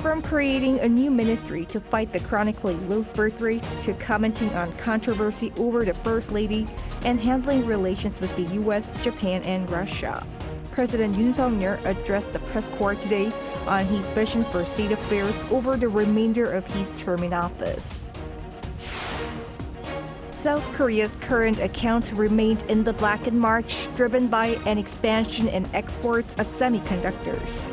From creating a new ministry to fight the chronically low birth rate to commenting on controversy over the First Lady and handling relations with the U.S., Japan, and Russia. President Yoon addressed the press corps today on his vision for state affairs over the remainder of his term in office. South Korea's current account remained in the black in March, driven by an expansion in exports of semiconductors.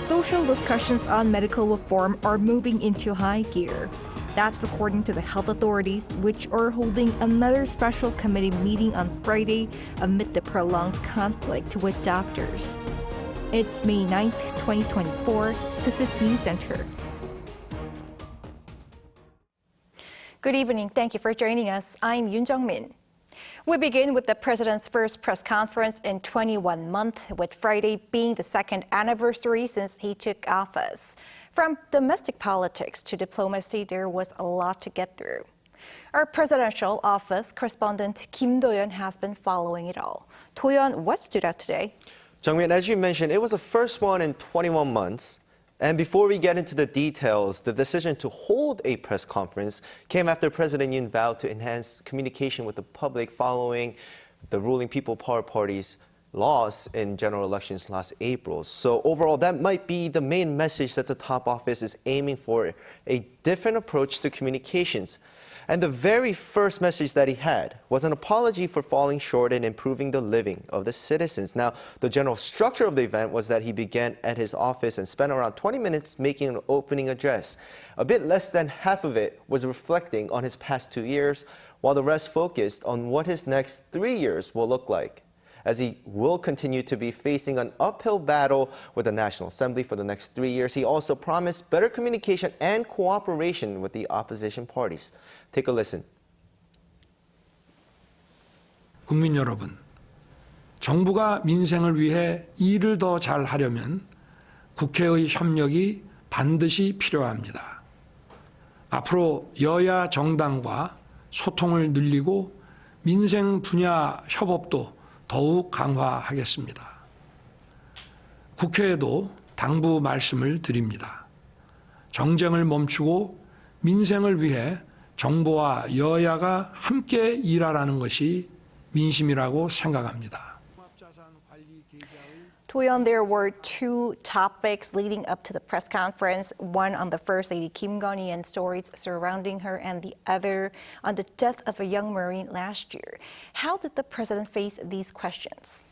Social discussions on medical reform are moving into high gear. That's according to the health authorities, which are holding another special committee meeting on Friday amid the prolonged conflict with doctors. It's May 9th, 2024. This is Newscenter. Good evening. Thank you for joining us. I'm Yoon Min. We begin with the president's first press conference in 21 months, with Friday being the second anniversary since he took office. From domestic politics to diplomacy, there was a lot to get through. Our presidential office correspondent Kim Do-yeon has been following it all. Do-yeon, what stood out today? Jung-min, as you mentioned, it was the first one in 21 months. And before we get into the details, the decision to hold a press conference came after President Yoon vowed to enhance communication with the public following the ruling People Power Party's loss in general elections last April. So overall, that might be the main message that the top office is aiming for, a different approach to communications. And the very first message that he had was an apology for falling short in improving the living of the citizens. Now, the general structure of the event was that he began at his office and spent around 20 minutes making an opening address. A bit less than half of it was reflecting on his past 2 years, while the rest focused on what his next 3 years will look like, as he will continue to be facing an uphill battle with the National Assembly for the next 3 years. He also promised better communication and cooperation with the opposition parties. Take a listen. 국민 여러분, 정부가 민생을 위해 일을 더 잘하려면 국회의 협력이 반드시 필요합니다. 앞으로 여야 정당과 소통을 늘리고 민생 분야 협업도 더욱 강화하겠습니다. 국회에도 당부 말씀을 드립니다. 정쟁을 멈추고 민생을 위해 정부와 여야가 함께 일하라는 것이 민심이라고 생각합니다. Do-yeon, there were two topics leading up to the press conference, one on the First Lady Kim Gun-hee and stories surrounding her, and the other on the death of a young Marine last year. How did the president face these questions?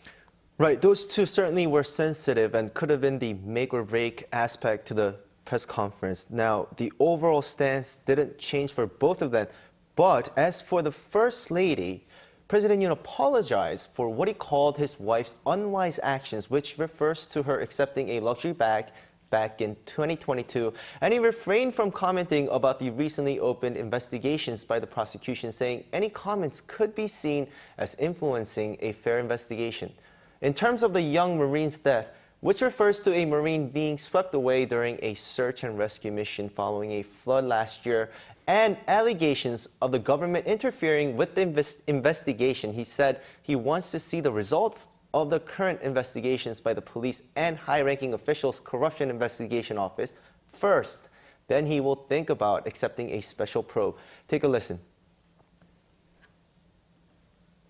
Right, those two certainly were sensitive and could have been the make or break aspect to the press conference. Now, the overall stance didn't change for both of them, but as for the First Lady, President Yoon apologized for what he called his wife's unwise actions, which refers to her accepting a luxury bag back in 2022, and he refrained from commenting about the recently opened investigations by the prosecution, saying any comments could be seen as influencing a fair investigation. In terms of the young Marine's death, which refers to a Marine being swept away during a search and rescue mission following a flood last year, and allegations of the government interfering with the investigation, he said he wants to see the results of the current investigations by the police and high-ranking officials' corruption investigation office first. Then he will think about accepting a special probe. Take a listen.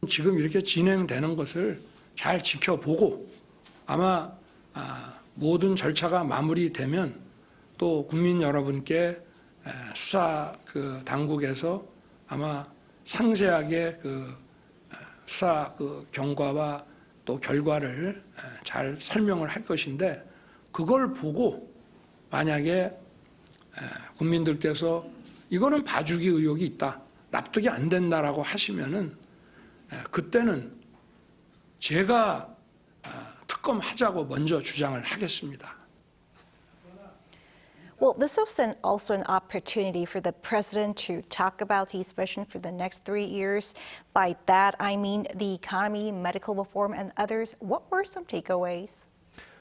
지금 이렇게 진행되는 것을 잘 지켜보고 아마 모든 절차가 마무리되면 또 국민 여러분께 수사 당국에서 아마 상세하게 수사 경과와 또 결과를 잘 설명을 할 것인데, 그걸 보고 만약에 국민들께서 이거는 봐주기 의혹이 있다, 납득이 안 된다라고 하시면은 그때는 제가 특검하자고 먼저 주장을 하겠습니다. Well, this was also an opportunity for the president to talk about his vision for the next 3 years. By that, I mean the economy, medical reform, and others. What were some takeaways?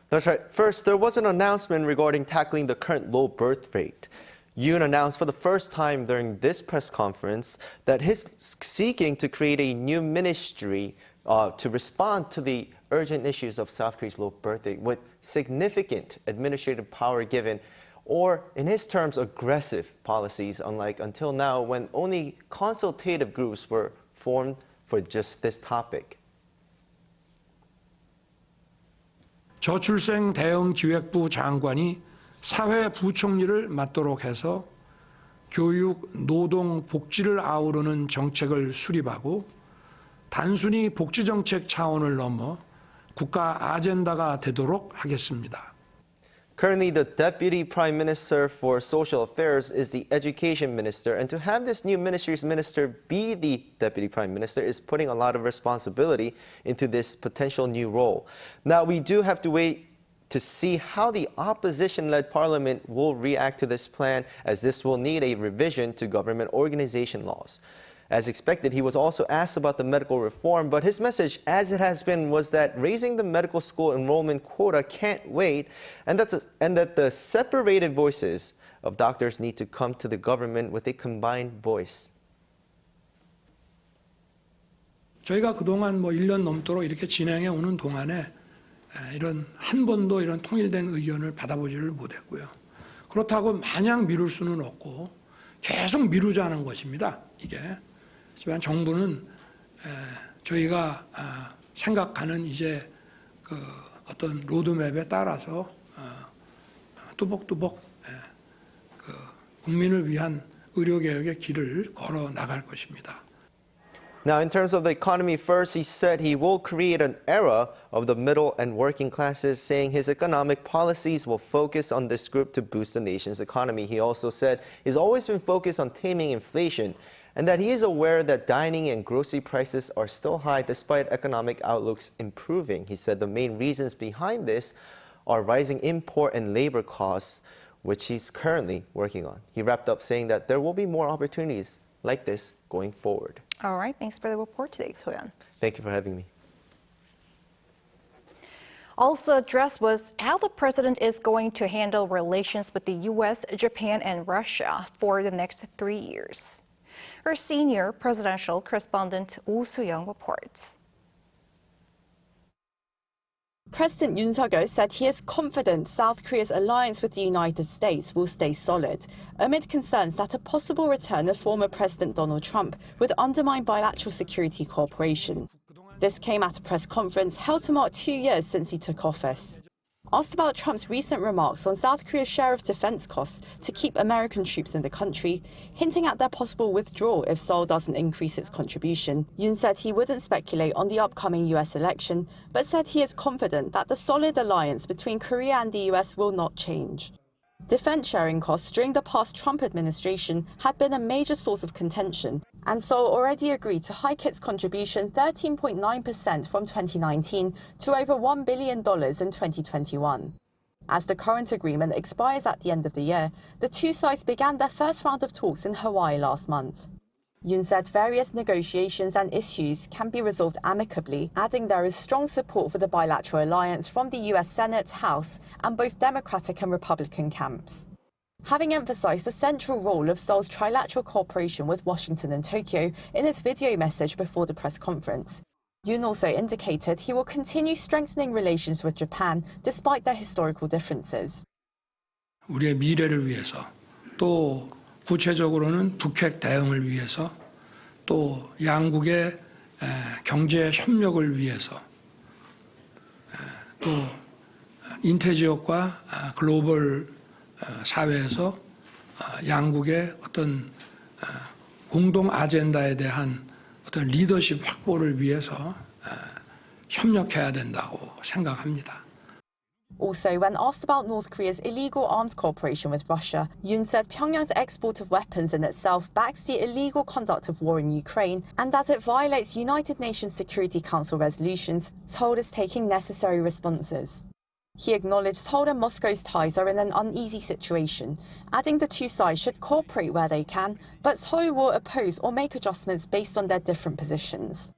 That's right. First, there was an announcement regarding tackling the current low birth rate. Yoon announced for the first time during this press conference that he's seeking to create a new ministry to respond to the urgent issues of South Korea's low birth rate with significant administrative power given, or in his terms, aggressive policies, unlike until now when only consultative groups were formed for just this topic. 저출생 대응 기획부 장관이 사회부총리를 맡도록 해서 교육, 노동, 복지를 아우르는 정책을 수립하고 단순히 복지 정책 차원을 넘어 국가 아젠다가 되도록 하겠습니다. Currently, the Deputy Prime Minister for Social Affairs is the Education Minister, and to have this new ministry's minister be the Deputy Prime Minister is putting a lot of responsibility into this potential new role. Now, we do have to wait to see how the opposition-led parliament will react to this plan, as this will need a revision to government organization laws. As expected, he was also asked about the medical reform, but his message, as it has been, was that raising the medical school enrollment quota can't wait, and that the separated voices of doctors need to come to the government with a combined voice. 저희가 그동안 1년 넘도록 이렇게 진행해 오는 동안에 이런 한 번도 이런 통일된 의견을 받아보지를 못했고요. 그렇다고 마냥 미룰 수는 없고 계속 미루자는 것입니다. 이게. 하지만 정부는 저희가 생각하는 이제 그 어떤 로드맵에 따라서 뚜벅뚜벅 그 국민을 위한 의료개혁의 길을 걸어 나갈 것입니다. Now, in terms of the economy first, he said he will create an era of the middle and working classes, saying his economic policies will focus on this group to boost the nation's economy. He also said he's always been focused on taming inflation, and that he is aware that dining and grocery prices are still high despite economic outlooks improving. He said the main reasons behind this are rising import and labor costs, which he's currently working on. He wrapped up saying that there will be more opportunities like this going forward. All right, thanks for the report today, Toyon. Thank you for having me. Also addressed was how the president is going to handle relations with the U.S., Japan, and Russia for the next 3 years. Our senior presidential correspondent Oh Soo-young reports. President Yoon said he is confident South Korea's alliance with the United States will stay solid, amid concerns that a possible return of former President Donald Trump would undermine bilateral security cooperation. This came at a press conference held to mark 2 years since he took office. Asked about Trump's recent remarks on South Korea's share of defense costs to keep American troops in the country, hinting at their possible withdrawal if Seoul doesn't increase its contribution, Yoon said he wouldn't speculate on the upcoming US election, but said he is confident that the solid alliance between Korea and the US will not change. Defense sharing costs during the past Trump administration had been a major source of contention, and Seoul already agreed to hike its contribution 13.9% from 2019 to over $1 billion in 2021. As the current agreement expires at the end of the year, the two sides began their first round of talks in Hawaii last month. Yoon said various negotiations and issues can be resolved amicably, adding there is strong support for the bilateral alliance from the US Senate, House, and both Democratic and Republican camps. Having emphasized the central role of Seoul's trilateral cooperation with Washington and Tokyo in his video message before the press conference, Yoon also indicated he will continue strengthening relations with Japan despite their historical differences. 우리의 미래를 위해서 또 구체적으로는 북핵 대응을 위해서 또 양국의 경제 협력을 위해서 또 인태지역과 글로벌 사회에서 양국의 어떤 공동 아젠다에 대한 어떤 리더십 확보를 위해서 협력해야 된다고 생각합니다. Also, when asked about North Korea's illegal arms cooperation with Russia, Yoon said Pyongyang's export of weapons in itself backs the illegal conduct of war in Ukraine, and as it violates United Nations Security Council resolutions, Seoul is taking necessary responses. He acknowledged Seoul and Moscow's ties are in an uneasy situation, adding the two sides should cooperate where they can, but Seoul will oppose or make adjustments based on their different positions.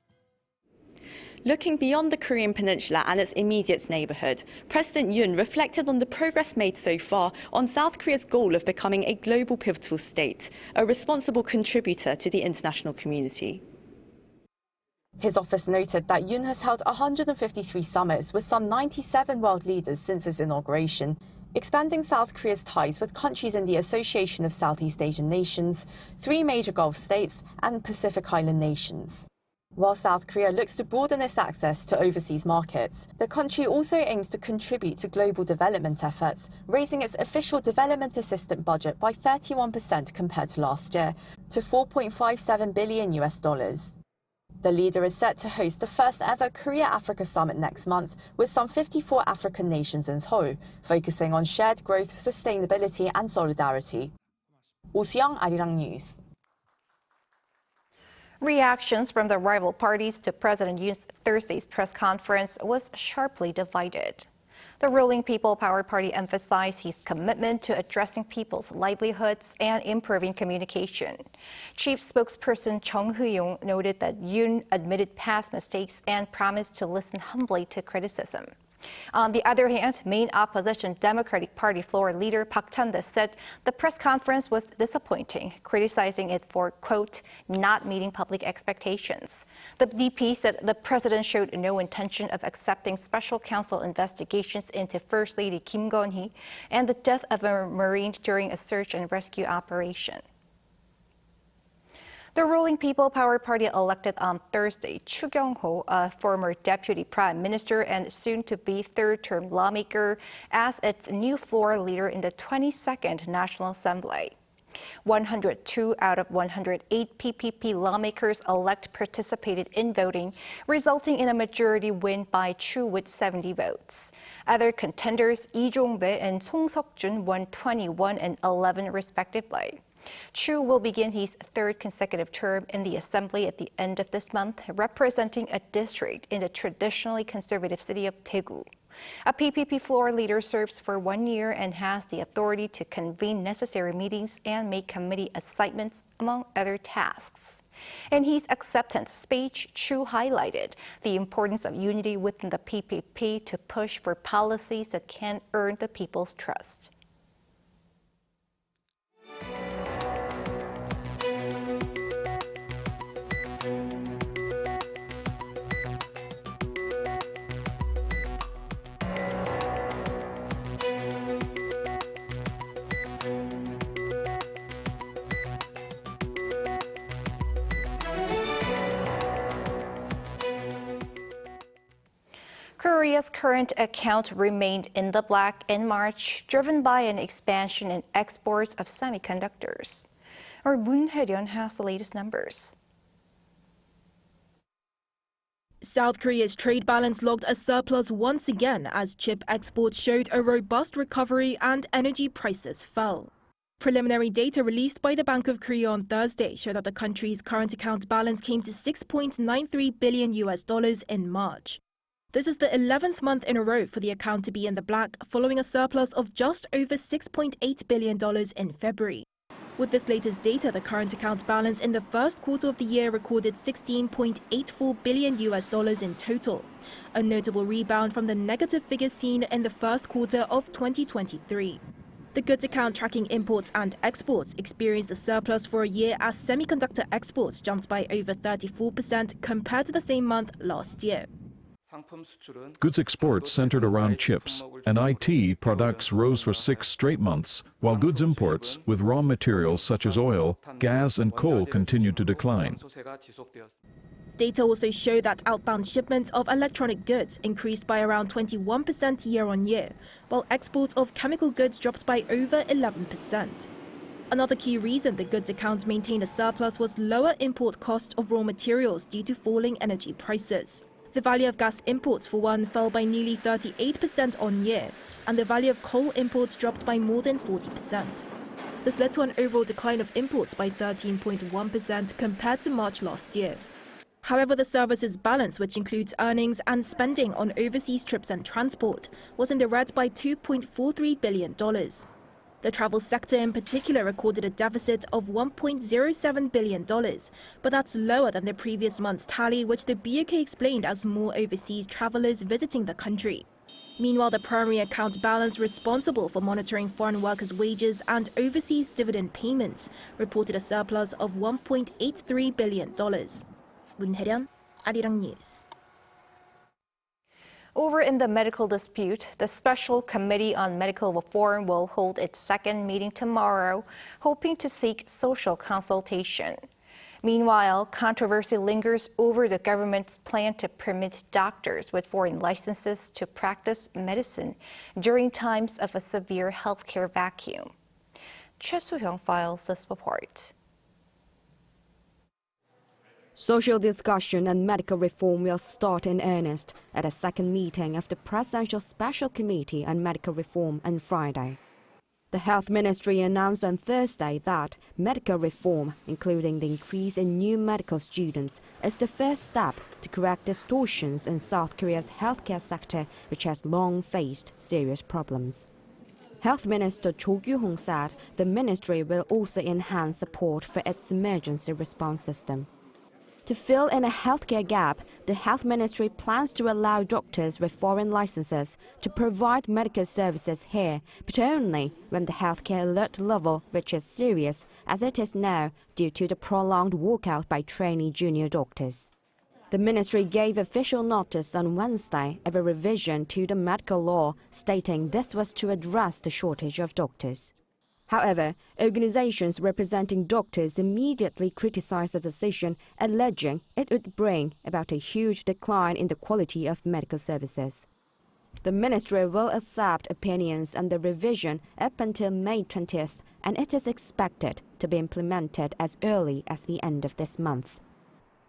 Looking beyond the Korean peninsula and its immediate neighbourhood, President Yoon reflected on the progress made so far on South Korea's goal of becoming a global pivotal state, a responsible contributor to the international community. His office noted that Yoon has held 153 summits with some 97 world leaders since his inauguration, expanding South Korea's ties with countries in the Association of Southeast Asian Nations, 3 major Gulf states, and Pacific Island nations. While South Korea looks to broaden its access to overseas markets, the country also aims to contribute to global development efforts, raising its official development assistance budget by 31% compared to last year, to $4.57 billion. The leader is set to host the first ever Korea-Africa Summit next month with some 54 African nations in tow, focusing on shared growth, sustainability and solidarity. 오수영, Arirang News. Reactions from the rival parties to President Yoon's Thursday's press conference was sharply divided. The ruling People Power Party emphasized his commitment to addressing people's livelihoods and improving communication. Chief spokesperson Chung Ho-young noted that Yoon admitted past mistakes and promised to listen humbly to criticism. On the other hand, main opposition Democratic Party floor leader Park Chan-dae said the press conference was disappointing, criticizing it for, quote, not meeting public expectations. The DP said the president showed no intention of accepting special counsel investigations into First Lady Kim Gon-hee and the death of a Marine during a search and rescue operation. The ruling People Power Party elected on Thursday Choo Kyung-ho, a former deputy prime minister and soon-to-be third-term lawmaker, as its new floor leader in the 22nd National Assembly. 102 out of 108 PPP lawmakers-elect participated in voting, resulting in a majority win by Choo with 70 votes. Other contenders, Lee Jong-bae and Song Seok-jun, won 21 and 11 respectively. Choo will begin his 3rd consecutive term in the Assembly at the end of this month, representing a district in the traditionally conservative city of Daegu. A PPP floor leader serves for 1 year and has the authority to convene necessary meetings and make committee assignments, among other tasks. In his acceptance speech, Choo highlighted the importance of unity within the PPP to push for policies that can earn the people's trust. Korea's current account remained in the black in March, driven by an expansion in exports of semiconductors. Our Moon Hae-ryun has the latest numbers. South Korea's trade balance logged a surplus once again as chip exports showed a robust recovery and energy prices fell. Preliminary data released by the Bank of Korea on Thursday show that the country's current account balance came to $6.93 billion in March. This is the 11th month in a row for the account to be in the black, following a surplus of just over $6.8 billion in February. With this latest data, the current account balance in the first quarter of the year recorded $16.84 billion in total, a notable rebound from the negative figures seen in the first quarter of 2023. The goods account tracking imports and exports experienced a surplus for a year as semiconductor exports jumped by over 34% compared to the same month last year. Goods exports centered around chips and IT products rose for 6 straight months, while goods imports with raw materials such as oil, gas and coal continued to decline. Data also show that outbound shipments of electronic goods increased by around 21% year-on-year, while exports of chemical goods dropped by over 11%. Another key reason the goods account maintained a surplus was lower import cost of raw materials due to falling energy prices. The value of gas imports, for one, fell by nearly 38% on year, and the value of coal imports dropped by more than 40%. This led to an overall decline of imports by 13.1% compared to March last year. However, the services balance, which includes earnings and spending on overseas trips and transport, was in the red by $2.43 billion. The travel sector in particular recorded a deficit of $1.07 billion, but that's lower than the previous month's tally, which the BOK explained as more overseas travelers visiting the country. Meanwhile, the primary account balance responsible for monitoring foreign workers' wages and overseas dividend payments reported a surplus of $1.83 billion. Moon Hae-ryun, Arirang News. Over in the medical dispute, the Special Committee on Medical Reform will hold its second meeting tomorrow, hoping to seek social consultation. Meanwhile, controversy lingers over the government's plan to permit doctors with foreign licenses to practice medicine during times of a severe healthcare vacuum. Choo Kyung-ho files this report. Social discussion and medical reform will start in earnest at a second meeting of the Presidential Special Committee on Medical Reform on Friday. The Health Ministry announced on Thursday that medical reform, including the increase in new medical students, is the first step to correct distortions in South Korea's healthcare sector, which has long faced serious problems. Health Minister Choo Kyung-ho said the ministry will also enhance support for its emergency response system. To fill in a healthcare gap, the Health Ministry plans to allow doctors with foreign licenses to provide medical services here, but only when the healthcare alert level reaches serious, as it is now due to the prolonged walkout by trainee junior doctors. The ministry gave official notice on Wednesday of a revision to the medical law, stating this was to address the shortage of doctors. However, organizations representing doctors immediately criticized the decision, alleging it would bring about a huge decline in the quality of medical services. The ministry will accept opinions on the revision up until May 20th, and it is expected to be implemented as early as the end of this month.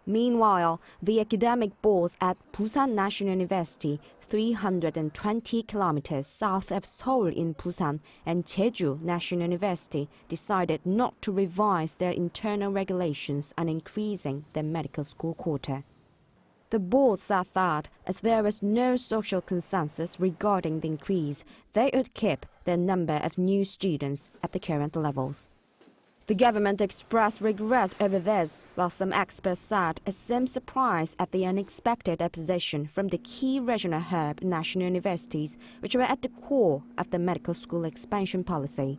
Meanwhile, the academic boards at Busan National University, 320 kilometers south of Seoul in Busan, and Jeju National University decided not to revise their internal regulations on increasing their medical school quota. The board said that, as there was no social consensus regarding the increase, they would keep the number of new students at the current levels. The government expressed regret over this, while some experts said it seemed surprised at the unexpected opposition from the key regional hub national universities, which were at the core of the medical school expansion policy.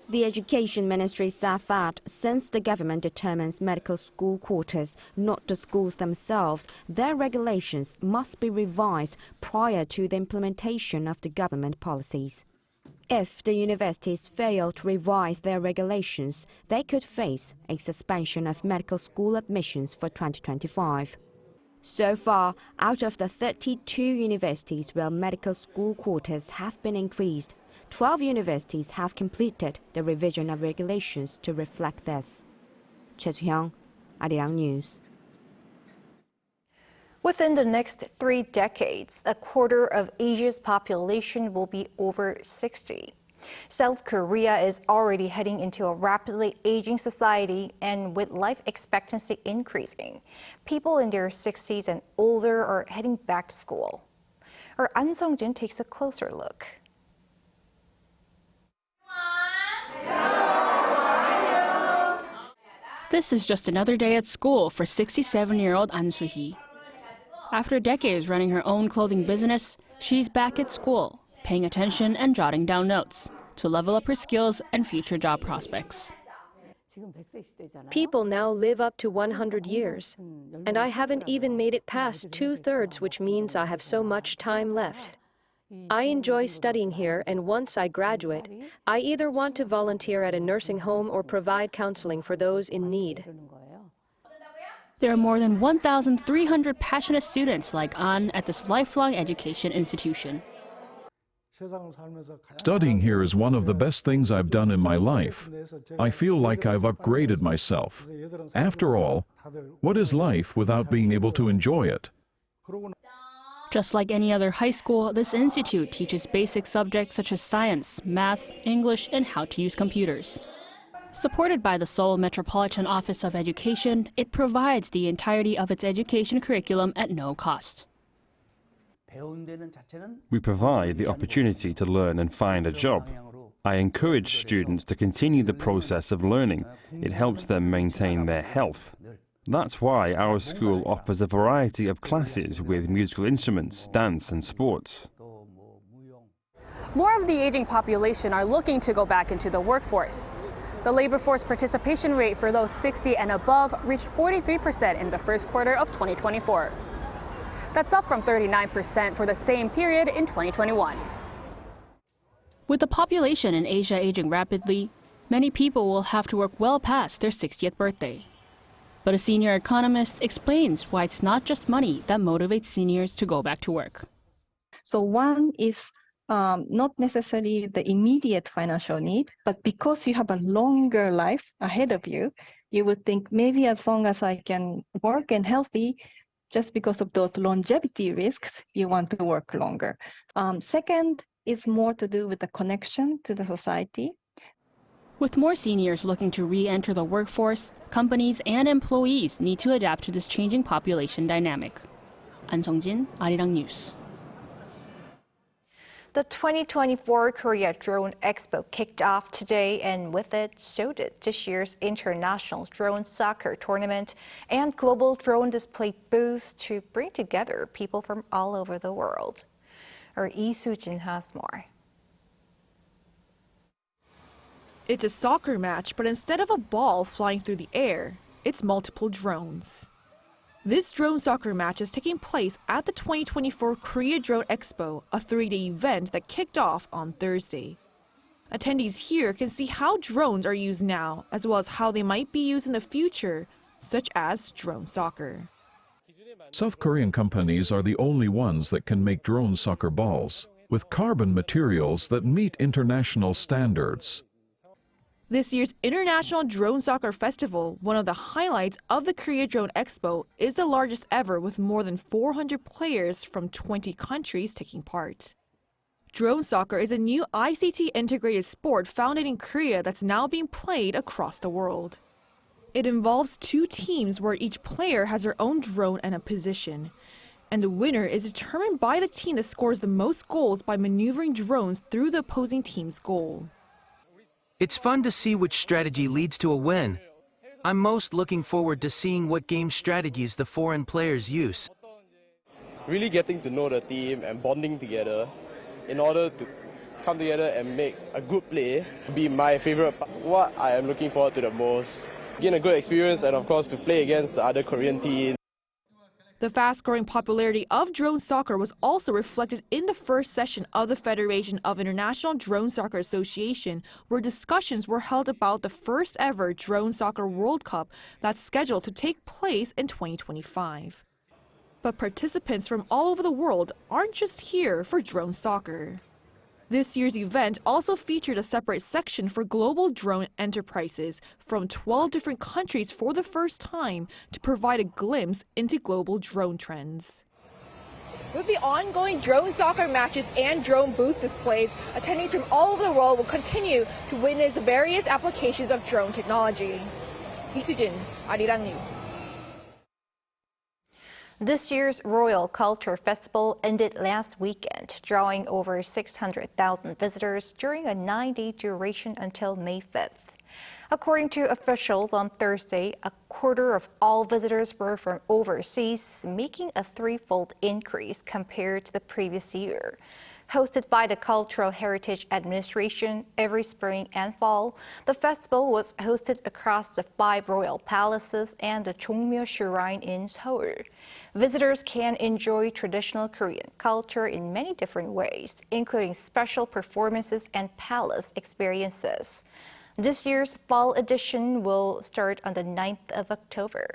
The Education Ministry said that since the government determines medical school quotas, not the schools themselves, their regulations must be revised prior to the implementation of the government policies. If the universities fail to revise their regulations, they could face a suspension of medical school admissions for 2025. So far, out of the 32 universities where medical school quotas have been increased, 12 universities have completed the revision of regulations to reflect this. Choo Kyung-ho, Arirang News. Within the next 3 decades, a quarter of Asia's population will be over 60. South Korea is already heading into a rapidly aging society, and with life expectancy increasing, people in their 60s and older are heading back to school. Our An Sung-jin takes a closer look. This is just another day at school for 67-year-old An Soo-hee. After decades running her own clothing business, she's back at school, paying attention and jotting down notes to level up her skills and future job prospects. People now live up to 100 years, and I haven't even made it past 2/3, which means I have so much time left. I enjoy studying here, and once I graduate, I either want to volunteer at a nursing home or provide counseling for those in need. There are more than 1,300 passionate students like An at this lifelong education institution. Studying here is one of the best things I've done in my life. I feel like I've upgraded myself. After all, what is life without being able to enjoy it? Just like any other high school, this institute teaches basic subjects such as science, math, English, and how to use computers. Supported by the Seoul Metropolitan Office of Education, it provides the entirety of its education curriculum at no cost. We provide the opportunity to learn and find a job. I encourage students to continue the process of learning. It helps them maintain their health. That's why our school offers a variety of classes with musical instruments, dance and sports. More of the aging population are looking to go back into the workforce. The labor force participation rate for those 60 and above reached 43% in the first quarter of 2024. That's up from 39% for the same period in 2021. With the population in Asia aging rapidly, many people will have to work well past their 60th birthday. But a senior economist explains why it's not just money that motivates seniors to go back to work. So one is not necessarily the immediate financial need, but because you have a longer life ahead of you, you would think maybe as long as I can work and healthy, just because of those longevity risks, you want to work longer. Second is more to do with the connection to the society. With more seniors looking to re-enter the workforce, companies and employees need to adapt to this changing population dynamic. An Sung-jin, Arirang News. The 2024 Korea Drone Expo kicked off today, and with it, so did this year's International Drone Soccer Tournament and global drone display booths to bring together people from all over the world. Our Lee Soo-jin has more. It's a soccer match, but instead of a ball flying through the air, it's multiple drones. This drone soccer match is taking place at the 2024 Korea Drone Expo, a 3-day event that kicked off on Thursday. Attendees here can see how drones are used now, as well as how they might be used in the future, such as drone soccer. South Korean companies are the only ones that can make drone soccer balls with carbon materials that meet international standards. This year's International Drone Soccer Festival, one of the highlights of the Korea Drone Expo, is the largest ever with more than 400 players from 20 countries taking part. Drone soccer is a new ICT-integrated sport founded in Korea that's now being played across the world. It involves 2 teams where each player has their own drone and a position. And the winner is determined by the team that scores the most goals by maneuvering drones through the opposing team's goal. It's fun to see which strategy leads to a win. I'm most looking forward to seeing what game strategies the foreign players use. Really getting to know the team and bonding together in order to come together and make a good play would be my favorite part. What I am looking forward to the most. Gain a good experience and of course to play against the other Korean teams. The fast-growing popularity of drone soccer was also reflected in the first session of the Federation of International Drone Soccer Association, where discussions were held about the first ever Drone Soccer World Cup that's scheduled to take place in 2025. But participants from all over the world aren't just here for drone soccer. This year's event also featured a separate section for global drone enterprises from 12 different countries for the first time to provide a glimpse into global drone trends. With the ongoing drone soccer matches and drone booth displays, attendees from all over the world will continue to witness various applications of drone technology. Lee Soo-jin, Arirang News. This year's Royal Culture Festival ended last weekend, drawing over 600,000 visitors during a 9-day duration until May 5th. According to officials on Thursday, a quarter of all visitors were from overseas, making a threefold increase compared to the previous year. Hosted by the Cultural Heritage Administration every spring and fall, the festival was hosted across the 5 royal palaces and the Chongmyo Shrine in Seoul. Visitors can enjoy traditional Korean culture in many different ways, including special performances and palace experiences. This year's fall edition will start on the 9th of October.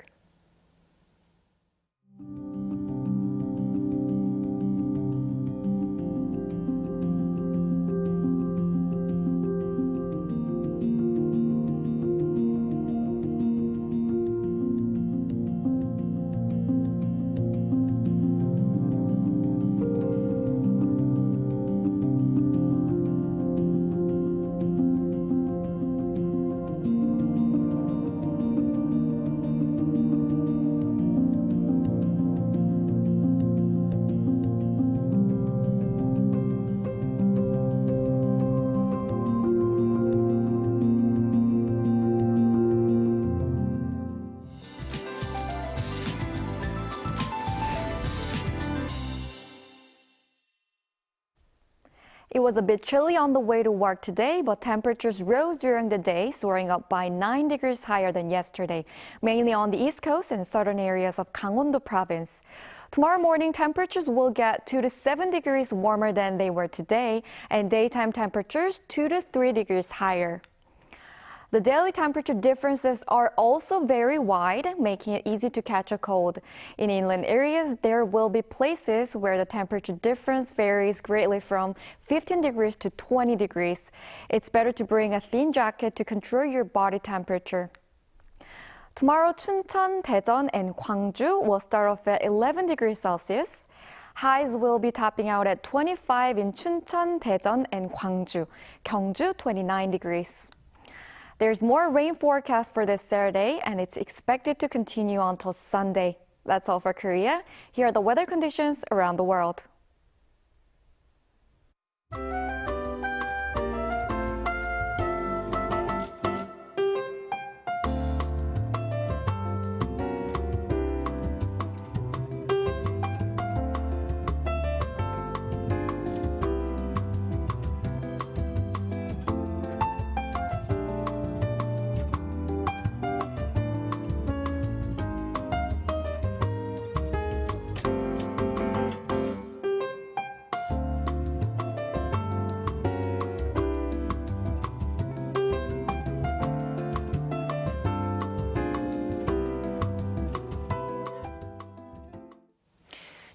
It was a bit chilly on the way to work today, but temperatures rose during the day, soaring up by 9 degrees higher than yesterday, mainly on the east coast and southern areas of Gangwon-do province. Tomorrow morning, temperatures will get 2 to 7 degrees warmer than they were today, and daytime temperatures 2 to 3 degrees higher. The daily temperature differences are also very wide, making it easy to catch a cold. In inland areas, there will be places where the temperature difference varies greatly from 15 degrees to 20 degrees. It's better to bring a thin jacket to control your body temperature. Tomorrow, Chuncheon, Daejeon, and Gwangju will start off at 11 degrees Celsius. Highs will be topping out at 25 in Chuncheon, Daejeon, and Gwangju. Gyeongju, 29 degrees. There's more rain forecast for this Saturday, and it's expected to continue until Sunday. That's all for Korea. Here are the weather conditions around the world.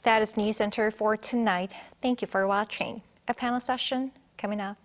That is Newscenter for tonight. Thank you for watching. A panel session coming up.